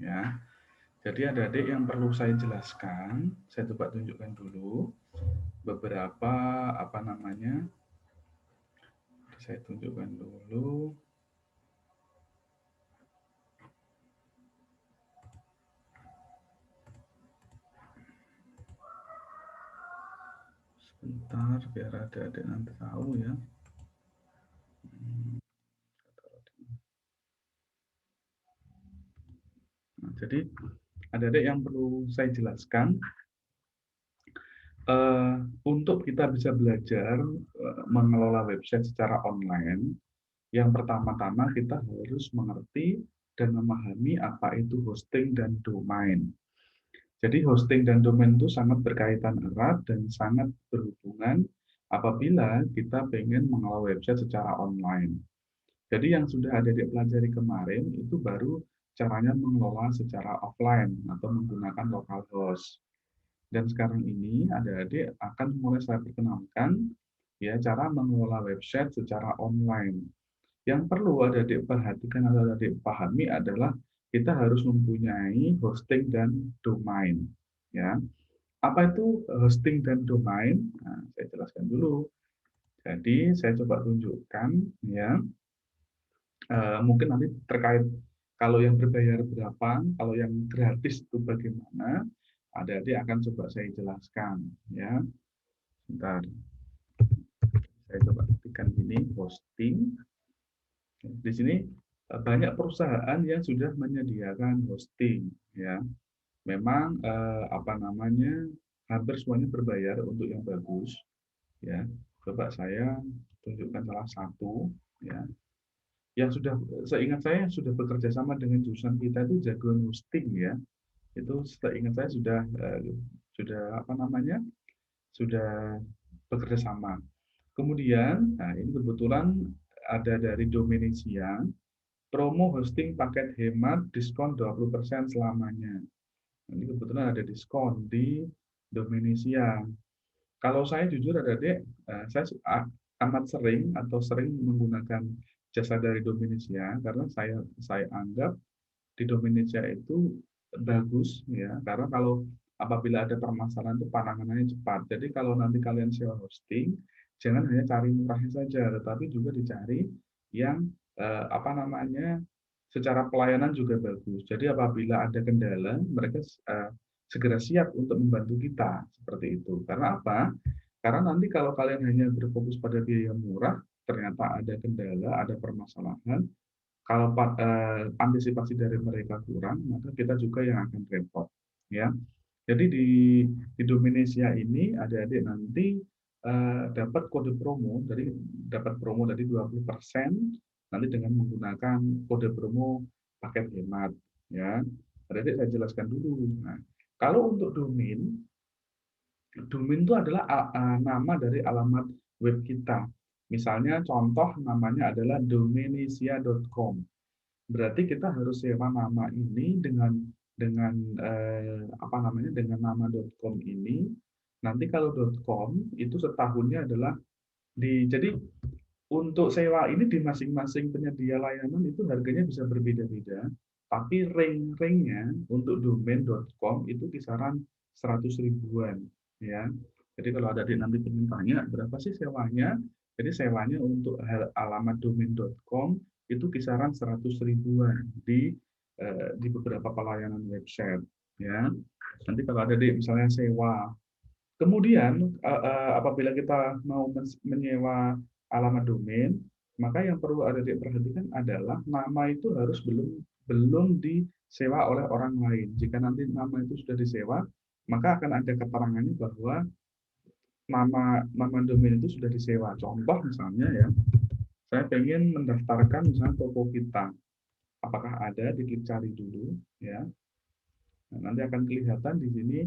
ya. Jadi adik-adik yang perlu saya jelaskan, saya coba tunjukkan dulu beberapa apa namanya. Saya tunjukkan dulu. Sebentar biar adik-adik nanti tahu ya. Nah, jadi adik-adik yang perlu saya jelaskan, untuk kita bisa belajar mengelola website secara online, yang pertama-tama kita harus mengerti dan memahami apa itu hosting dan domain. Jadi hosting dan domain itu sangat berkaitan erat dan sangat berhubungan apabila kita ingin mengelola website secara online. Jadi yang sudah ada di pelajari kemarin itu baru caranya mengelola secara offline atau menggunakan localhost. Dan sekarang ini adik-adik akan mulai saya perkenalkan ya cara mengelola website secara online. Yang perlu adik-adik perhatikan atau adik-adik pahami adalah kita harus mempunyai hosting dan domain. Ya, apa itu hosting dan domain? Nah, saya jelaskan dulu. Jadi saya coba tunjukkan ya. Mungkin nanti terkait kalau yang berbayar berapa, kalau yang gratis itu bagaimana, adik-adik akan coba saya jelaskan ya. Sebentar, saya coba ketikkan ini hosting. Di sini banyak perusahaan yang sudah menyediakan hosting ya. Memang apa namanya hampir semuanya berbayar untuk yang bagus ya. Coba saya tunjukkan salah satu ya. Yang sudah seingat saya sudah bekerja sama dengan jurusan kita itu jagoan hosting ya. Itu seingat saya sudah apa namanya sudah bekerja sama. Kemudian, nah ini kebetulan ada dari Dominisia, promo hosting paket hemat diskon 20% selamanya. Ini kebetulan ada diskon di Dominisia. Kalau saya jujur adik-adik, saya amat sering atau sering menggunakan jasa dari Dominisia karena saya anggap di Dominisia itu bagus ya karena kalau apabila ada permasalahan itu penanganannya cepat. Jadi kalau nanti kalian sewa hosting, jangan hanya cari murahnya saja, tetapi juga dicari yang apa namanya secara pelayanan juga bagus. Jadi apabila ada kendala, mereka segera siap untuk membantu kita seperti itu. Karena apa? Karena nanti kalau kalian hanya berfokus pada biaya murah, ternyata ada kendala, ada permasalahan, kalau antisipasi dari mereka kurang, maka kita juga yang akan repot. Ya, jadi di Dominesia ini adik-adik nanti dapat kode promo, jadi dapat promo dari 20% nanti dengan menggunakan kode promo paket hemat. Ya, adik-adik saya jelaskan dulu. Nah, kalau untuk domain, domain itu adalah nama dari alamat web kita. Misalnya contoh namanya adalah dominisia.com. Berarti kita harus sewa nama ini dengan apa namanya dengan nama .com ini. Nanti kalau .com itu setahunnya adalah jadi untuk sewa ini di masing-masing penyedia layanan itu harganya bisa berbeda-beda. Tapi ring-ringnya untuk domain.com itu kisaran 100 ribuan ya. Jadi kalau ada nanti pengen tanya berapa sih sewanya? Jadi sewanya untuk alamat domain.com itu kisaran 100 ribuan di beberapa pelayanan website ya. Nanti kalau ada di misalnya sewa. Kemudian apabila kita mau menyewa alamat domain, maka yang perlu ada diperhatikan adalah nama itu harus belum disewa oleh orang lain. Jika nanti nama itu sudah disewa, maka akan ada keterangannya bahwa nama domain itu sudah disewa. Contoh misalnya ya, saya pengen mendaftarkan misalnya toko kita. Apakah ada? Diklik cari dulu ya. Nah, nanti akan kelihatan di sini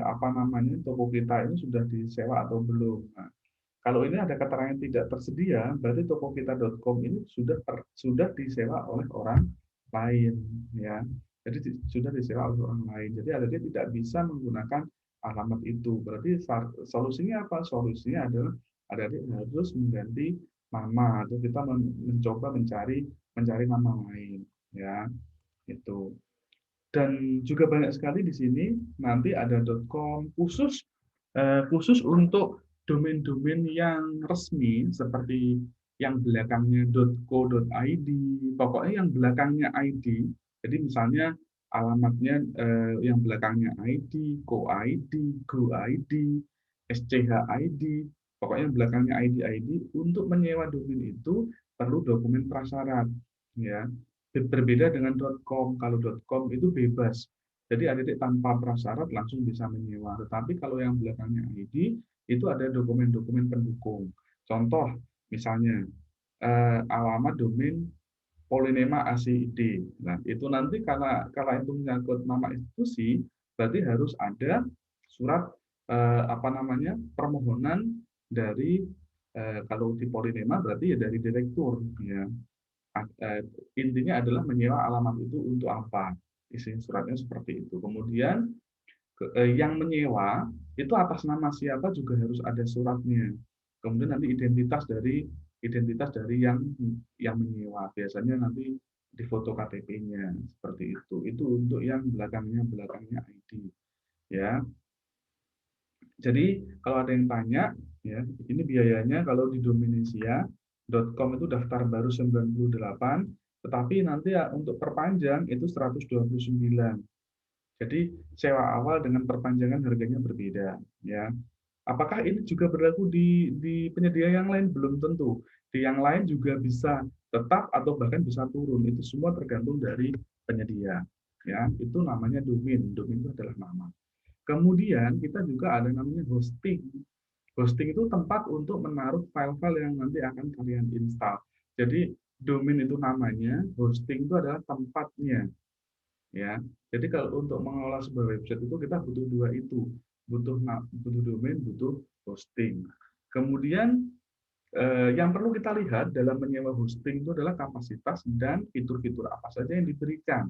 apa namanya toko kita ini sudah disewa atau belum. Nah, kalau ini ada keterangan tidak tersedia, berarti tokokita.com ini sudah disewa oleh orang lain ya. Jadi sudah disewa oleh orang lain. Jadi ada tidak bisa menggunakan alamat itu. Berarti solusinya apa? Solusinya adalah ada harus mengganti nama atau kita mencoba mencari nama lain ya. Itu. Dan juga banyak sekali di sini nanti ada .com khusus untuk domain-domain yang resmi seperti yang belakangnya .co.id, pokoknya yang belakangnya ID. Jadi misalnya alamatnya yang belakangnya ID, co.id, go.id, schid, pokoknya yang belakangnya ID untuk menyewa domain itu perlu dokumen prasyarat, ya. Berbeda dengan .com. Kalau .com itu bebas. Jadi adik-adik tanpa prasyarat langsung bisa menyewa. Tetapi kalau yang belakangnya ID itu ada dokumen-dokumen pendukung. Contoh misalnya alamat domain Polinema ACID. Nah, itu nanti kalau itu menyangkut nama institusi, berarti harus ada surat apa namanya permohonan dari kalau di Polinema berarti ya dari direktur, ya. Eh, Intinya adalah menyewa alamat itu untuk apa? Isi suratnya seperti itu. Kemudian yang menyewa itu atas nama siapa juga harus ada suratnya. Kemudian nanti identitas dari yang menyewa. Biasanya nanti di foto KTP-nya seperti itu. Itu untuk yang belakangnya ID, ya. Jadi kalau ada yang tanya, ya, ini biayanya kalau di Dominesia.com itu daftar baru 98, tetapi nanti ya untuk perpanjang itu 129. Jadi sewa awal dengan perpanjangan harganya berbeda, ya. Apakah ini juga berlaku di penyedia yang lain? Belum tentu. Di yang lain juga bisa tetap atau bahkan bisa turun. Itu semua tergantung dari penyedia. Ya, itu namanya domain. Domain itu adalah nama. Kemudian kita juga ada namanya hosting. Hosting itu tempat untuk menaruh file-file yang nanti akan kalian install. Jadi domain itu namanya, hosting itu adalah tempatnya, ya. Jadi kalau untuk mengelola sebuah website itu kita butuh dua itu, butuh domain, butuh hosting. Kemudian yang perlu kita lihat dalam menyewa hosting itu adalah kapasitas dan fitur-fitur apa saja yang diberikan.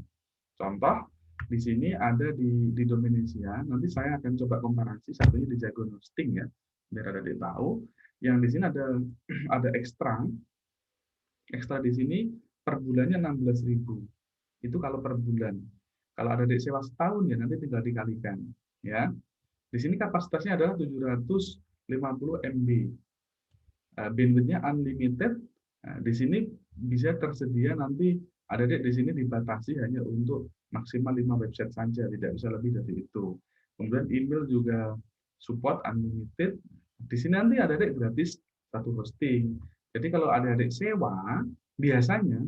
Contoh di sini ada di Dominesia. Nanti saya akan coba komparasi satunya di Jagon Hosting, ya, biar ada tahu. Yang di sini ada ada ekstra di sini per bulannya 16.000. Itu kalau per bulan. Kalau ada sewa setahun ya nanti tinggal dikalikan, ya. Di sini kapasitasnya adalah 750 MB. Bandwidth-nya unlimited. Nah, di sini bisa tersedia nanti adik-adik di sini dibatasi hanya untuk maksimal 5 website saja, tidak bisa lebih dari itu. Kemudian email juga support unlimited. Di sini nanti adik-adik gratis satu hosting. Jadi kalau adik-adik sewa, biasanya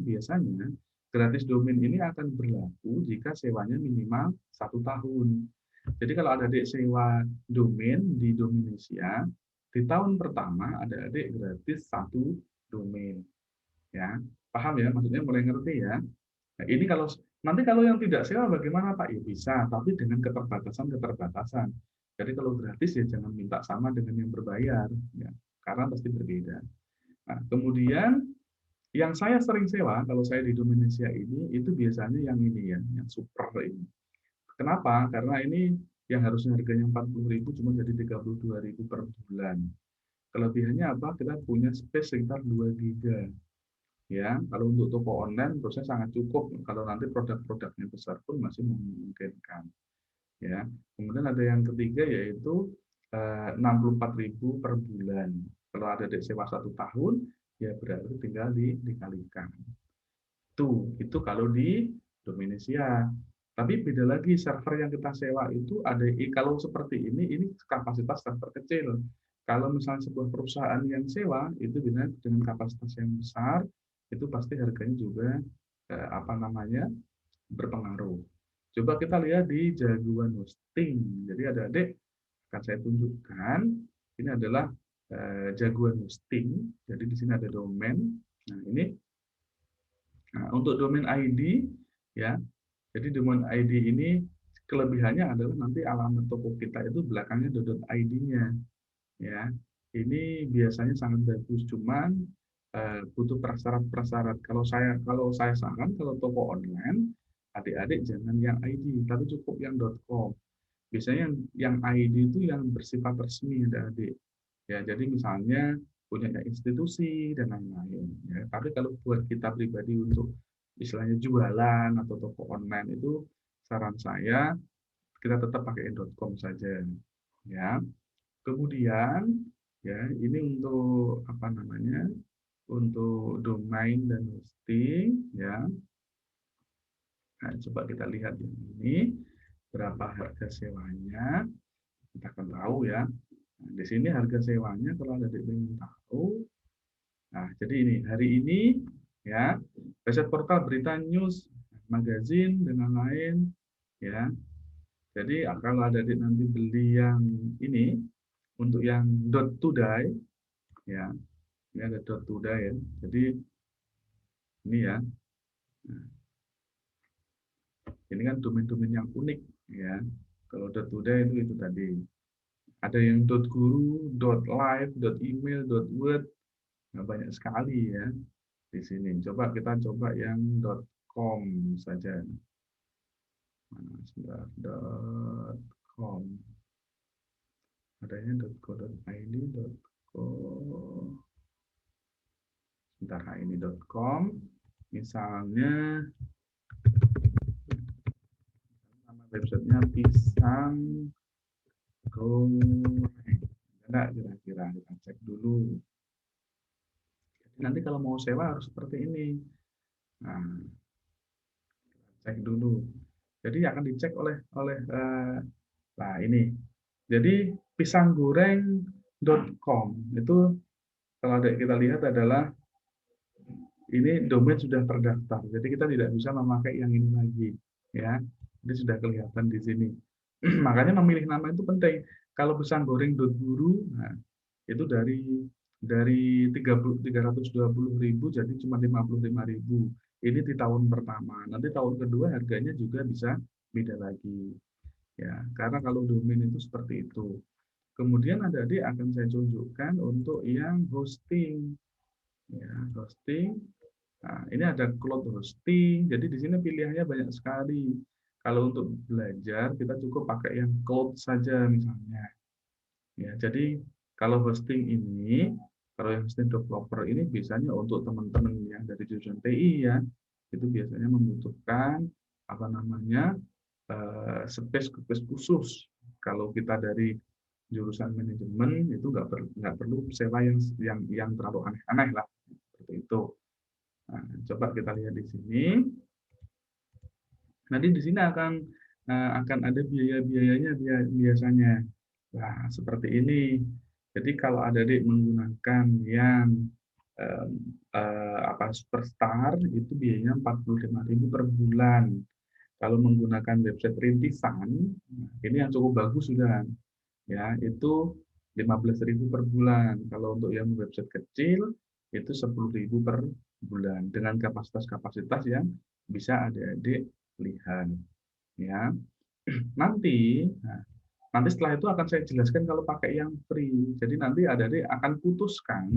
gratis domain ini akan berlaku jika sewanya minimal 1 tahun. Jadi kalau adik-adik sewa domain di Dominesia, di tahun pertama adik-adik gratis satu domain, ya. Paham ya? Maksudnya mulai ngerti ya. Nah, ini kalau yang tidak sewa bagaimana Pak? Ya bisa, tapi dengan keterbatasan. Jadi kalau gratis ya jangan minta sama dengan yang berbayar, ya, karena pasti berbeda. Nah, kemudian yang saya sering sewa kalau saya di Dominesia ini itu biasanya yang ini ya, yang super ini. Kenapa? Karena ini yang harusnya harganya 40.000 cuma jadi 32.000 per bulan. Kelebihannya apa? Kita punya space sekitar 2 giga. Ya, kalau untuk toko online prosesnya sangat cukup. Kalau nanti produk-produknya besar pun masih memungkinkan. Ya. Kemudian ada yang ketiga yaitu 64.000 per bulan. Kalau ada sewa 1 tahun, ya berarti tinggal dikalikan. Itu kalau di Dominesia. Tapi beda lagi server yang kita sewa itu ada kalau seperti ini kapasitas server kecil. Kalau misalnya sebuah perusahaan yang sewa itu dengan kapasitas yang besar itu pasti harganya juga apa namanya berpengaruh. Coba kita lihat di Jagoan Hosting. Jadi ada adik akan saya tunjukkan ini adalah Jagoan Hosting. Jadi di sini ada domain. Nah, ini untuk domain ID, ya. Jadi domain ID ini kelebihannya adalah nanti alamat toko kita itu belakangnya .id-nya, ya. Ini biasanya sangat bagus, cuman butuh prasyarat-prasyarat. Kalau saya saran kalau toko online, adik-adik jangan yang ID, tapi cukup yang .com. Biasanya yang ID itu yang bersifat resmi, adik-adik. Ya, jadi misalnya punya institusi dan lain-lain. Ya. Tapi kalau buat kita pribadi untuk istilahnya jualan atau toko online itu saran saya kita tetap pakai .com saja, ya. Kemudian ya ini untuk apa namanya? Untuk domain dan hosting, ya. Nah, coba kita lihat ini berapa harga sewanya, kita akan tahu ya. Nah, di sini harga sewanya kalau ada ingin tahu. Nah, jadi ini hari ini ya, website portal berita news, magazin dan lain-lain ya. Jadi kalau ada nanti beli yang ini untuk yang .today ya, ini ada .today ya. Jadi ini ya. Nah, ini kan domain-domain yang unik ya. Kalau .today itu tadi. Ada yang .guru, .live, .email, .word. Nah, banyak sekali ya di sini. Kita coba yang .com saja. Mana sudah .com. Adanya .co.id, .co. Sebentar, ini .com. Misalnya nama websitenya pisang goreng. Enggak, kira-kira kita cek dulu. Nanti kalau mau sewa harus seperti ini. Nah, cek dulu. Jadi akan dicek oleh nah ini. Jadi pisanggoreng.com itu kalau kita lihat adalah ini domain sudah terdaftar. Jadi kita tidak bisa memakai yang ini lagi, ya. Ini sudah kelihatan di sini. Makanya memilih nama itu penting. Kalau pisanggoreng.guru, nah, itu dari 320.000 jadi cuma 55.000. Ini di tahun pertama. Nanti tahun kedua harganya juga bisa beda lagi. Ya, karena kalau domain itu seperti itu. Kemudian adik-adik akan saya tunjukkan untuk yang hosting. Ya, hosting. Nah, ini ada cloud hosting. Jadi di sini pilihannya banyak sekali. Kalau untuk belajar kita cukup pakai yang cloud saja misalnya. Ya, jadi kalau hosting ini, kalau yang hosting developer ini biasanya untuk teman-teman yang dari jurusan TI ya, itu biasanya membutuhkan apa namanya space khusus. Kalau kita dari jurusan manajemen itu nggak perlu sewa yang terlalu aneh-aneh lah seperti itu. Nah, coba kita lihat di sini. Nanti di sini akan ada biaya-biayanya biasanya. Nah, seperti ini. Jadi kalau adik-adik menggunakan yang Superstar itu biayanya 45.000 per bulan. Kalau menggunakan website rintisan, ini yang cukup bagus sudah, ya itu 15.000 per bulan. Kalau untuk yang website kecil itu 10.000 per bulan dengan kapasitas-kapasitas yang bisa adik-adik lihat, ya. Nanti setelah itu akan saya jelaskan kalau pakai yang free. Jadi nanti adik-adik akan putuskan,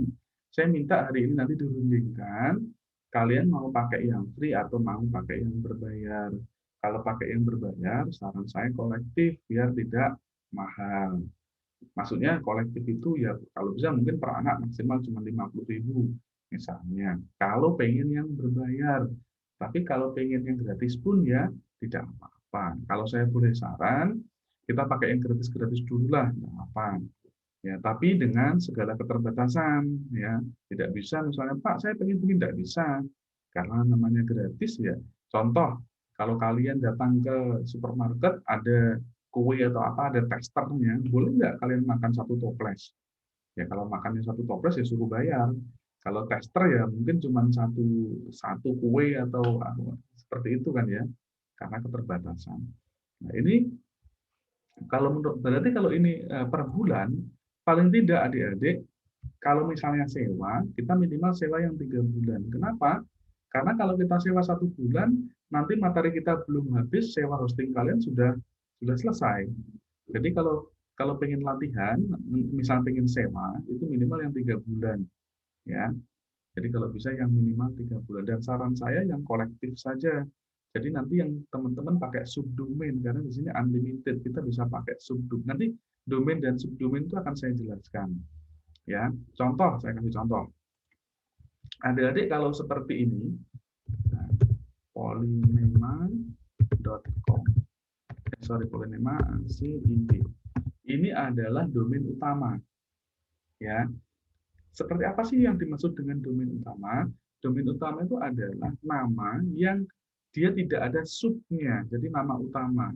saya minta hari ini nanti dirundingkan, kalian mau pakai yang free atau mau pakai yang berbayar. Kalau pakai yang berbayar, saran saya kolektif biar tidak mahal. Maksudnya kolektif itu ya kalau bisa mungkin per anak maksimal cuma 50.000 misalnya. Kalau pengen yang berbayar, tapi kalau pengen yang gratis pun ya tidak apa-apa. Kalau saya boleh saran, kita pakai yang gratis-gratis dulu lah, tidak apa. Ya, tapi dengan segala keterbatasan, ya tidak bisa misalnya Pak saya pengen begini tidak bisa karena namanya gratis ya. Contoh, kalau kalian datang ke supermarket ada kue atau apa ada testernya, boleh nggak kalian makan satu toples? Ya kalau makannya satu toples ya suruh bayar. Kalau tester ya mungkin cuma satu kue atau seperti itu kan ya, karena keterbatasan. Nah ini kalau berarti kalau ini per bulan paling tidak adik-adik kalau misalnya sewa kita minimal sewa yang 3 bulan. Kenapa? Karena kalau kita sewa 1 bulan nanti materi kita belum habis sewa hosting kalian sudah selesai. Jadi kalau pengen latihan, misal pengen sewa, itu minimal yang 3 bulan, ya. Jadi kalau bisa yang minimal 3 bulan. Dan saran saya yang kolektif saja. Jadi nanti yang teman-teman pakai subdomain karena di sini unlimited, kita bisa pakai subdomain. Nanti domain dan subdomain itu akan saya jelaskan. Ya, saya kasih contoh. Adik-adik kalau seperti ini, polymeman.com. Polonema ACID. Ini adalah domain utama. Ya. Seperti apa sih yang dimaksud dengan domain utama? Domain utama itu adalah nama yang dia tidak ada subnya, jadi nama utama.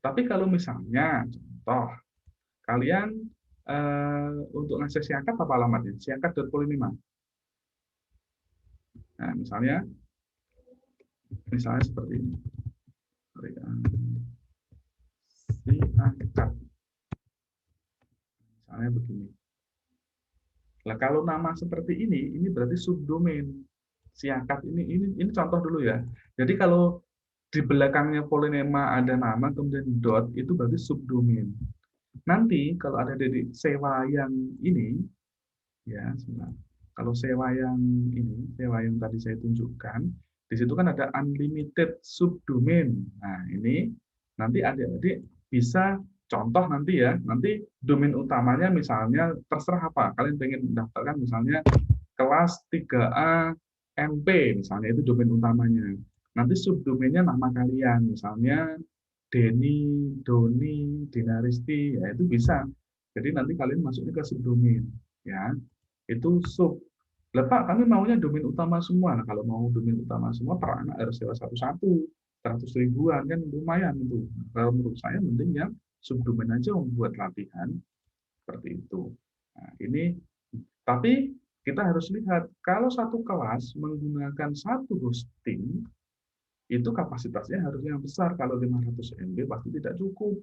Tapi kalau misalnya, contoh, kalian untuk ngakses siakat apa alamatnya? Siakat.polonema. Nah, misalnya seperti ini. Siakat. Misalnya begini. Nah, kalau nama seperti ini berarti subdomain. Siakat ini contoh dulu ya. Jadi kalau di belakangnya Polonema ada nama kemudian dot itu berarti subdomain. Nanti kalau ada di sewa yang ini ya, sebentar. Kalau sewa yang ini, sewa yang tadi saya tunjukkan, di situ kan ada unlimited subdomain. Nah, ini nanti adik-adik bisa contoh nanti ya, nanti domain utamanya misalnya terserah apa. Kalian pengen mendaftarkan misalnya kelas 3A MP, misalnya itu domain utamanya. Nanti subdomainnya nama kalian, misalnya Denny, Doni, Dinaristi, ya itu bisa. Jadi nanti kalian masuknya ke subdomain, ya itu sub. Lepak kami maunya domain utama semua. Nah, kalau mau domain utama semua per anak harus sewa satu-satu, 100 ribuan kan lumayan itu. Kalau menurut saya mending yang subdomain aja membuat latihan seperti itu. Nah, ini tapi kita harus lihat kalau satu kelas menggunakan satu hosting itu kapasitasnya harusnya besar. Kalau 500 MB pasti tidak cukup.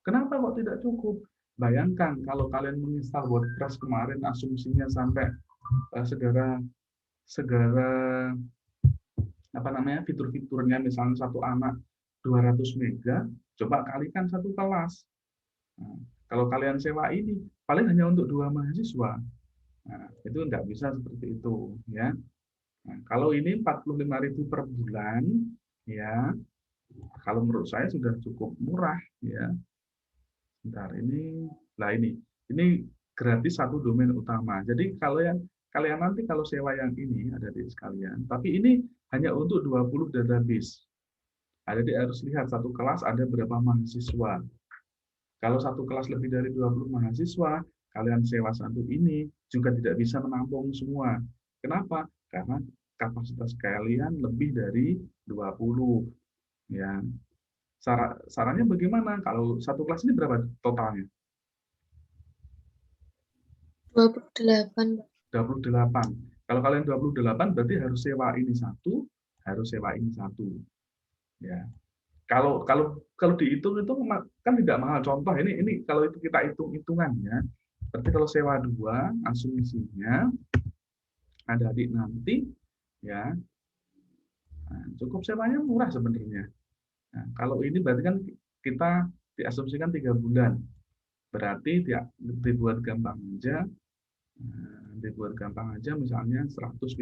Kenapa kok tidak cukup? Bayangkan kalau kalian menginstal WordPress kemarin asumsinya sampai segera apa namanya fitur-fiturnya misalnya satu anak 200 mega, coba kalikan satu kelas. Nah, kalau kalian sewa ini paling hanya untuk 2 mahasiswa. Nah, itu nggak bisa seperti itu ya. Nah, kalau ini 45.000 per bulan ya, kalau menurut saya sudah cukup murah ya. Bentar ini, lah ini gratis satu domain utama. Jadi kalau yang kalian nanti kalau sewa yang ini ada di sekalian, tapi ini hanya untuk 20 database. Jadi harus lihat satu kelas ada berapa mahasiswa. Kalau satu kelas lebih dari 20 mahasiswa, kalian sewa satu ini juga tidak bisa menampung semua. Kenapa? Karena kapasitas kalian lebih dari 20. Ya. Sarannya bagaimana? Kalau satu kelas ini berapa totalnya? 28. 28. Kalau kalian 28 berarti harus sewa ini satu, harus sewa ini satu. Ya. Kalau dihitung itu kan tidak mahal. Contoh ini kalau itu kita hitung-hitungannya, berarti kalau sewa 2 asumsinya ada adik nanti ya, nah, cukup sewanya murah sebenarnya. Nah, kalau ini berarti kan kita diasumsikan 3 bulan. Berarti dibuat gampang aja, misalnya 150.000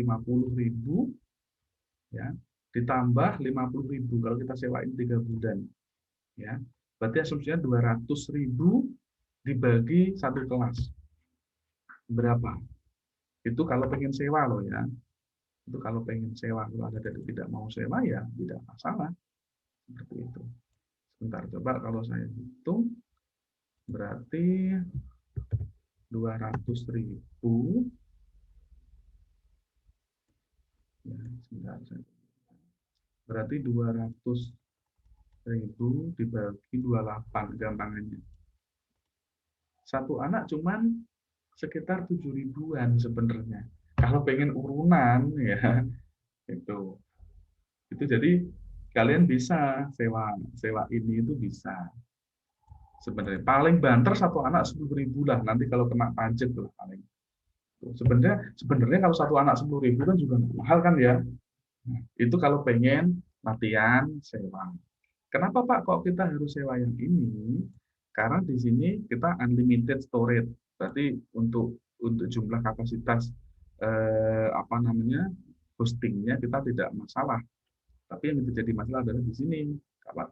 ya, ditambah 50.000 kalau kita sewain 3 bulan ya, berarti asumsinya 200.000 dibagi satu kelas berapa? Itu kalau pengen sewa loh ya, itu kalau pengen sewa. Kalau ada dari tidak mau sewa ya tidak masalah seperti itu. Sebentar, coba kalau saya hitung berarti 200.000 ya, sebentar, berarti 200.000 dibagi 28 gampangannya. Satu anak cuman sekitar 7 ribuan sebenarnya. Kalau pengen urunan ya itu. Jadi kalian bisa sewa ini itu bisa. Sebenarnya paling banter satu anak 10.000 lah. Nanti kalau kena pajak tuh paling. Sebenarnya kalau satu anak 10.000 kan juga mahal kan ya. Nah, itu kalau pengen latihan sewa. Kenapa Pak kok kita harus sewa yang ini? Karena di sini kita unlimited storage. Berarti untuk jumlah kapasitas apa namanya hostingnya kita tidak masalah. Tapi yang jadi masalah adalah di sini.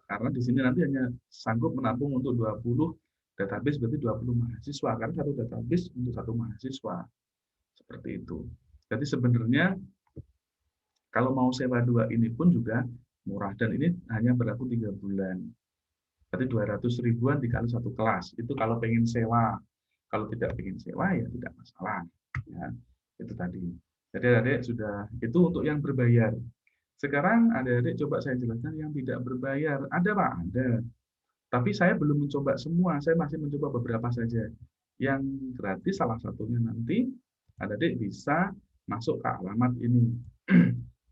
Karena di sini nanti hanya sanggup menampung untuk 20 database, berarti 20 mahasiswa. Karena satu database untuk satu mahasiswa. Seperti itu. Jadi sebenarnya kalau mau sewa 2 ini pun juga murah. Dan ini hanya berlaku 3 bulan. Berarti 200 ribuan dikali satu kelas. Itu kalau pengen sewa. Kalau tidak pengen sewa ya tidak masalah. Ya, itu tadi. Jadi adik sudah itu untuk yang berbayar. Sekarang adik-adik coba saya jelaskan yang tidak berbayar. Ada Pak? Ada. Tapi saya belum mencoba semua. Saya masih mencoba beberapa saja. Yang gratis salah satunya nanti adik-adik bisa masuk ke alamat ini.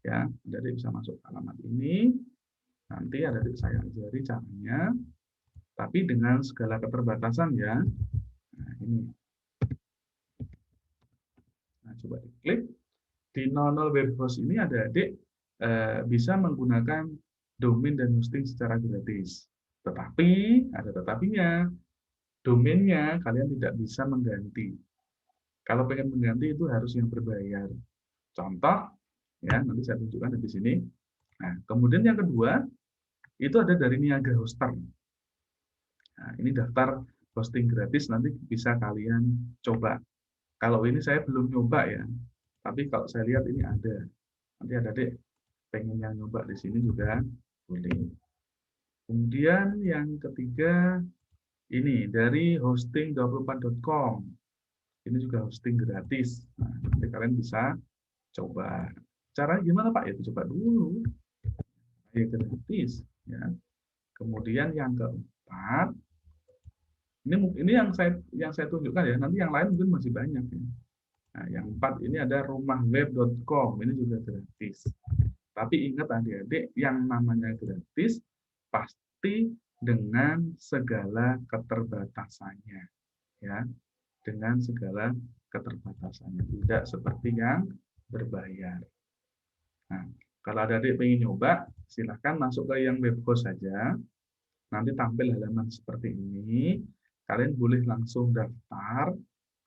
Ya, adik-adik bisa masuk ke alamat ini. Nanti adik-adik saya ajari caranya. Tapi dengan segala keterbatasan ya. Nah, ini. Nah, coba diklik. Di 00 web host ini adik-adik bisa menggunakan domain dan hosting secara gratis. Tetapi, ada tetapinya, domainnya kalian tidak bisa mengganti. Kalau pengen mengganti itu harus yang berbayar. Contoh, ya nanti saya tunjukkan di sini. Nah, kemudian yang kedua, itu ada dari Niaga Hoster. Nah, ini daftar hosting gratis, nanti bisa kalian coba. Kalau ini saya belum nyoba ya, tapi kalau saya lihat ini ada. Nanti ada dek pengen yang nyoba di sini juga boleh. Kemudian yang ketiga ini dari hosting24.com. Ini juga hosting gratis. Nah, nanti kalian bisa coba. Cara gimana Pak? Itu coba dulu. Ya gratis. Ya. Kemudian yang keempat, ini yang saya tunjukkan ya. Nanti yang lain mungkin masih banyak ya. Nah, yang empat ini ada rumahweb.com. Ini juga gratis. Tapi ingat adik-adik, yang namanya gratis pasti dengan segala keterbatasannya, ya, dengan segala keterbatasannya, tidak seperti yang berbayar. Nah, kalau adik-adik pengen nyoba, silahkan masuk ke yang web host saja. Nanti tampil halaman seperti ini. Kalian boleh langsung daftar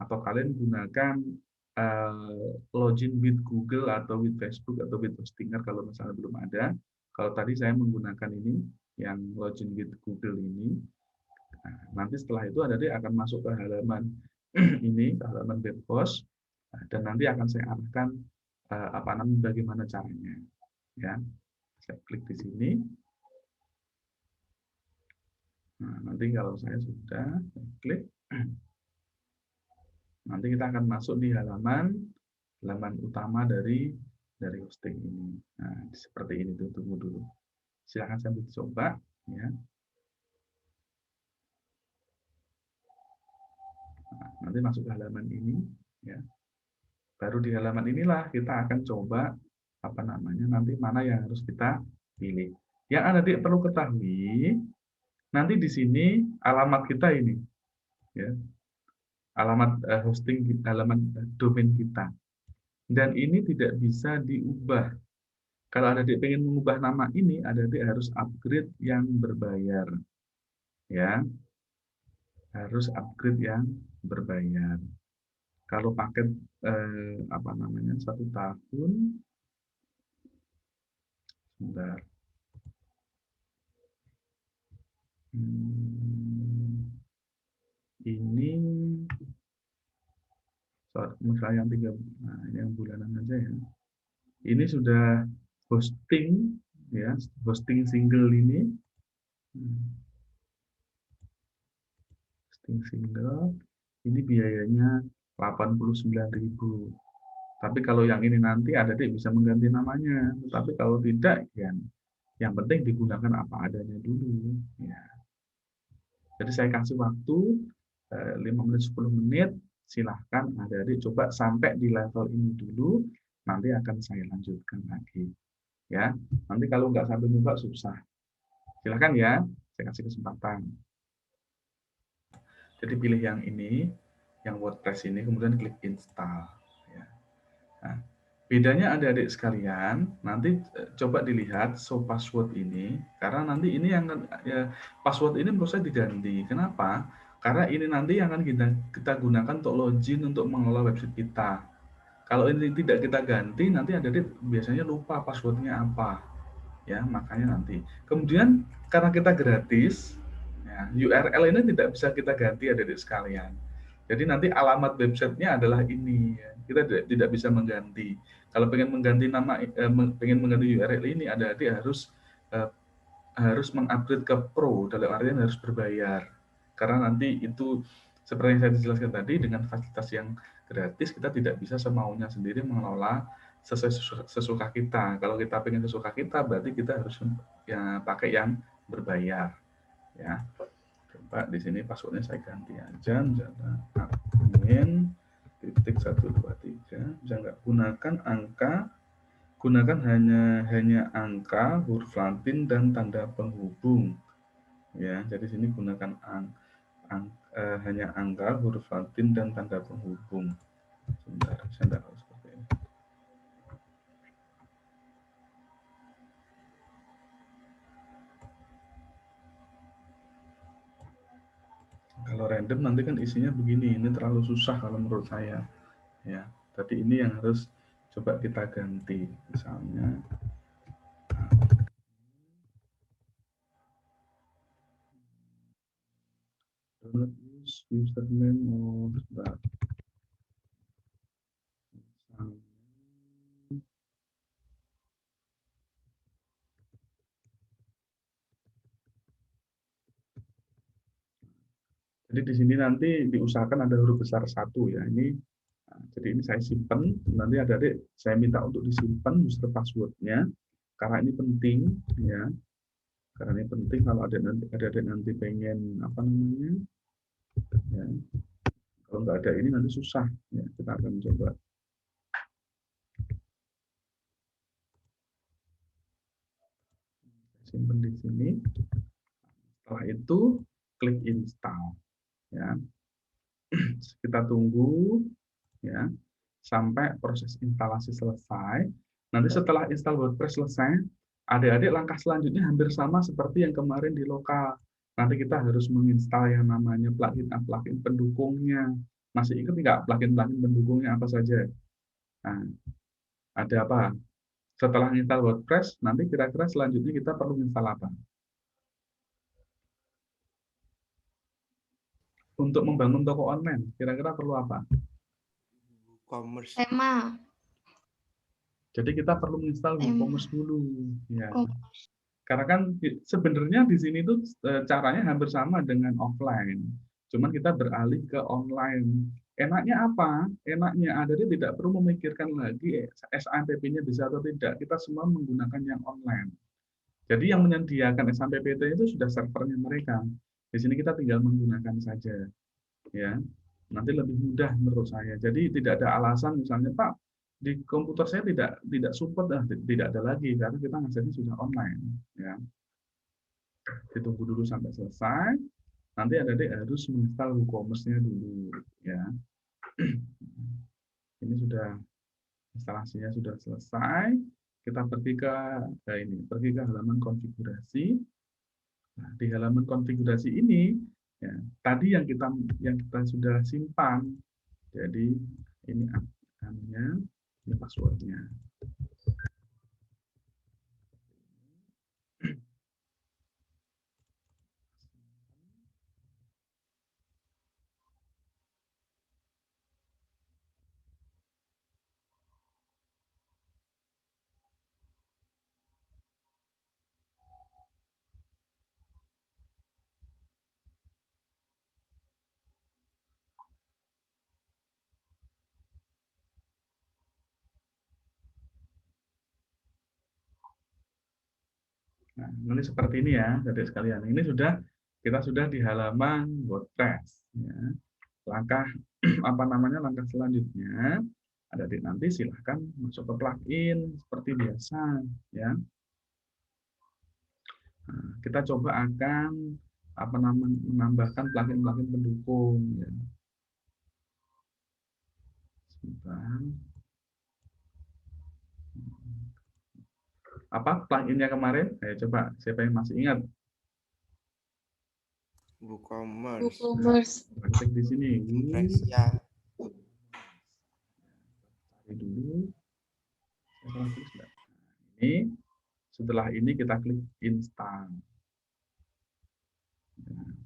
atau kalian gunakan login with Google atau with Facebook atau with Hostinger kalau misalnya belum ada. Kalau tadi saya menggunakan ini yang login with Google ini. Nah, nanti setelah itu adik akan masuk ke halaman ini, ke halaman web host, dan nanti akan saya arahkan bagaimana caranya. Ya, saya klik di sini. Nah, nanti kalau saya sudah klik, nanti kita akan masuk di halaman utama dari hosting ini. Nah, seperti ini tuh, tunggu dulu. Silahkan sambil coba ya. Nah, nanti masuk ke halaman ini ya. Baru di halaman inilah kita akan coba nanti mana yang harus kita pilih. Yang adik perlu ketahui, nanti di sini alamat kita ini ya. Alamat hosting, alamat domain kita. Dan ini tidak bisa diubah. Kalau adik pengen mengubah nama ini, adik harus upgrade yang berbayar. Ya, harus upgrade yang berbayar. Kalau paket 1 tahun, sebentar. Ini misalnya yang bulanan aja ya. Ini sudah hosting ya, hosting single ini. Hosting single ini biayanya 89.000. Tapi kalau yang ini nanti adik bisa mengganti namanya. Tapi kalau tidak, ya yang penting digunakan apa adanya dulu. Ya. Jadi saya kasih waktu 5 menit 10 menit. Silahkan adik coba sampai di level ini dulu. Nanti akan saya lanjutkan lagi. Ya, nanti kalau nggak sampai nyoba susah. Silahkan ya, saya kasih kesempatan. Jadi pilih yang ini, yang WordPress ini, kemudian klik install. Ya. Nah, bedanya adik-adik sekalian, nanti coba dilihat show password ini, karena nanti ini yang ya, password ini menurut saya diganti. Kenapa? Karena ini nanti yang akan kita gunakan untuk login untuk mengelola website kita. Kalau ini tidak kita ganti, nanti adik-adik biasanya lupa passwordnya apa. Ya, makanya nanti. Kemudian karena kita gratis, ya, URL ini tidak bisa kita ganti adik-adik sekalian. Jadi nanti alamat websitenya adalah ini. Ya. Kita tidak bisa mengganti. Kalau pengen mengganti nama, pengen mengganti URL ini, adik-adik harus harus mengupgrade ke Pro, dalam artian harus berbayar. Karena nanti itu seperti yang saya jelaskan tadi, dengan fasilitas yang gratis kita tidak bisa semaunya sendiri mengelola sesuai sesuka kita. Kalau kita pengen sesuka kita, berarti kita harus ya pakai yang berbayar. Ya, coba di sini passwordnya saya ganti aja, misalnya admin titik 123, bisa nggak gunakan angka, gunakan hanya angka, huruf Latin dan tanda penghubung. Ya, jadi sini gunakan hanya angka, huruf Latin dan tanda penghubung. Sebentar, saya tidak tahu seperti ini. Kalau random nanti kan isinya begini, ini terlalu susah kalau menurut saya. Ya, tadi ini yang harus coba kita ganti, misalnya username of that. Jadi di sini nanti diusahakan ada huruf besar 1 ya. Jadi ini saya simpan, nanti adik-adik saya minta untuk disimpan user passwordnya karena ini penting ya. Karena ini penting kalau adik-adik nanti pengen apa namanya ya. Kalau nggak ada ini nanti susah ya. Kita akan coba simpan di sini. Setelah itu klik install ya. Kita tunggu ya sampai proses instalasi selesai. Nanti setelah install WordPress selesai, adik-adik langkah selanjutnya hampir sama seperti yang kemarin di lokal. Nanti kita harus menginstal yang namanya plugin pendukungnya. Masih ingat nggak plugin pendukungnya apa saja? Nah, ada apa? Setelah install WordPress, nanti kira-kira selanjutnya kita perlu install apa? Untuk membangun toko online, kira-kira perlu apa? WooCommerce. Tema. Jadi kita perlu install Tema. WooCommerce dulu. Ya. Oh, Karena kan sebenarnya di sini tuh caranya hampir sama dengan offline. Cuman kita beralih ke online. Enaknya apa? Enaknya adik tidak perlu memikirkan lagi SAMPP-nya bisa atau tidak. Kita semua menggunakan yang online. Jadi yang menyediakan SAMPPT itu sudah servernya mereka. Di sini kita tinggal menggunakan saja. Ya, nanti lebih mudah menurut saya. Jadi tidak ada alasan misalnya Pak di komputer saya tidak support, tidak ada lagi karena kita ngasihnya sudah online. Ya, ditunggu dulu sampai selesai. Nanti adik-adik harus menginstal WooCommerce-nya dulu. Ya, ini sudah instalasinya sudah selesai. Kita pergi pergi ke halaman konfigurasi. Nah, di halaman konfigurasi ini, ya, tadi yang kita sudah simpan. Jadi ini adminnya, ini passwordnya. Nah, ini seperti ini ya, adik sekalian. Ini kita sudah di halaman WordPress. Ya. Langkah langkah selanjutnya, adik nanti silahkan masuk ke plugin seperti biasa. Ya. Nah, kita coba akan menambahkan plugin pendukung. Ya. Sebentar. Apa pluginnya kemarin? Coba siapa yang masih ingat? WooCommerce. Nah, klik di sini. Impresia. Cari dulu. Ini setelah ini kita klik install. Nah,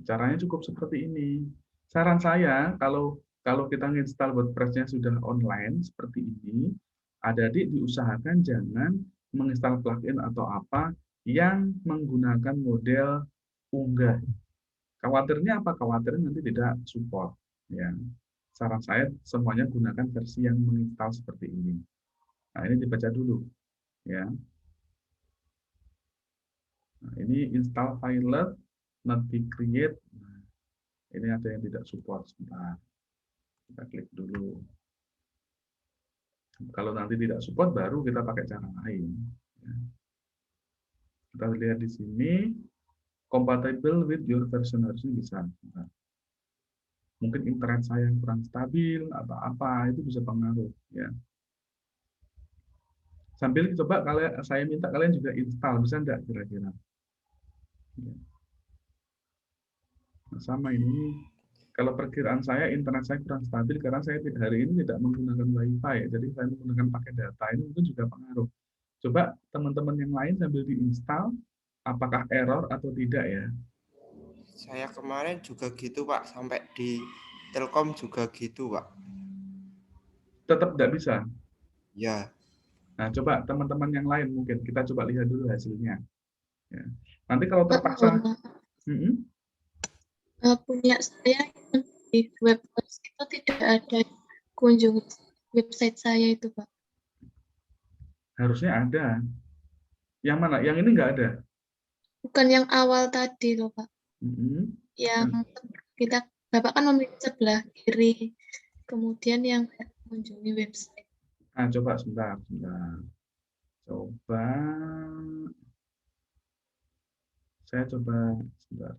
caranya cukup seperti ini. Saran saya kalau kita install WordPress-nya sudah online seperti ini, adik-adik diusahakan jangan menginstal plugin atau apa yang menggunakan model unggah. Khawatirnya apa? Khawatirnya nanti tidak support. Ya. Saran saya semuanya gunakan versi yang menginstal seperti ini. Nah, ini dibaca dulu. Ya. Nah, ini install file not be create. Nah, ini ada yang tidak support. Sebentar. Kita klik dulu. Kalau nanti tidak support, baru kita pakai cara lain. Ya. Kita lihat di sini, compatible with your version, harusnya bisa. Nah, mungkin internet saya yang kurang stabil atau apa, itu bisa pengaruh. Ya. Sambil coba saya minta kalian juga install, bisa enggak kira-kira? Ya. Nah, sama ini, kalau perkiraan saya internet saya kurang stabil karena saya hari ini tidak menggunakan WiFi, jadi saya menggunakan pakai data, ini mungkin juga pengaruh. Coba teman-teman yang lain sambil diinstal, apakah error atau tidak ya? Saya kemarin juga gitu Pak, sampai di Telkom juga gitu Pak. Tetap tidak bisa. Ya. Nah, coba teman-teman yang lain mungkin kita coba lihat dulu hasilnya. Ya. Nanti kalau terpaksa, punya saya di website itu tidak ada kunjungi website saya itu, Pak. harusnya ada. Yang mana? Yang ini nggak ada. Bukan yang awal tadi loh, Pak. Yang kita Bapak kan memilih sebelah kiri, kemudian yang mengunjungi website. Nah, coba sebentar. Coba saya coba sebentar.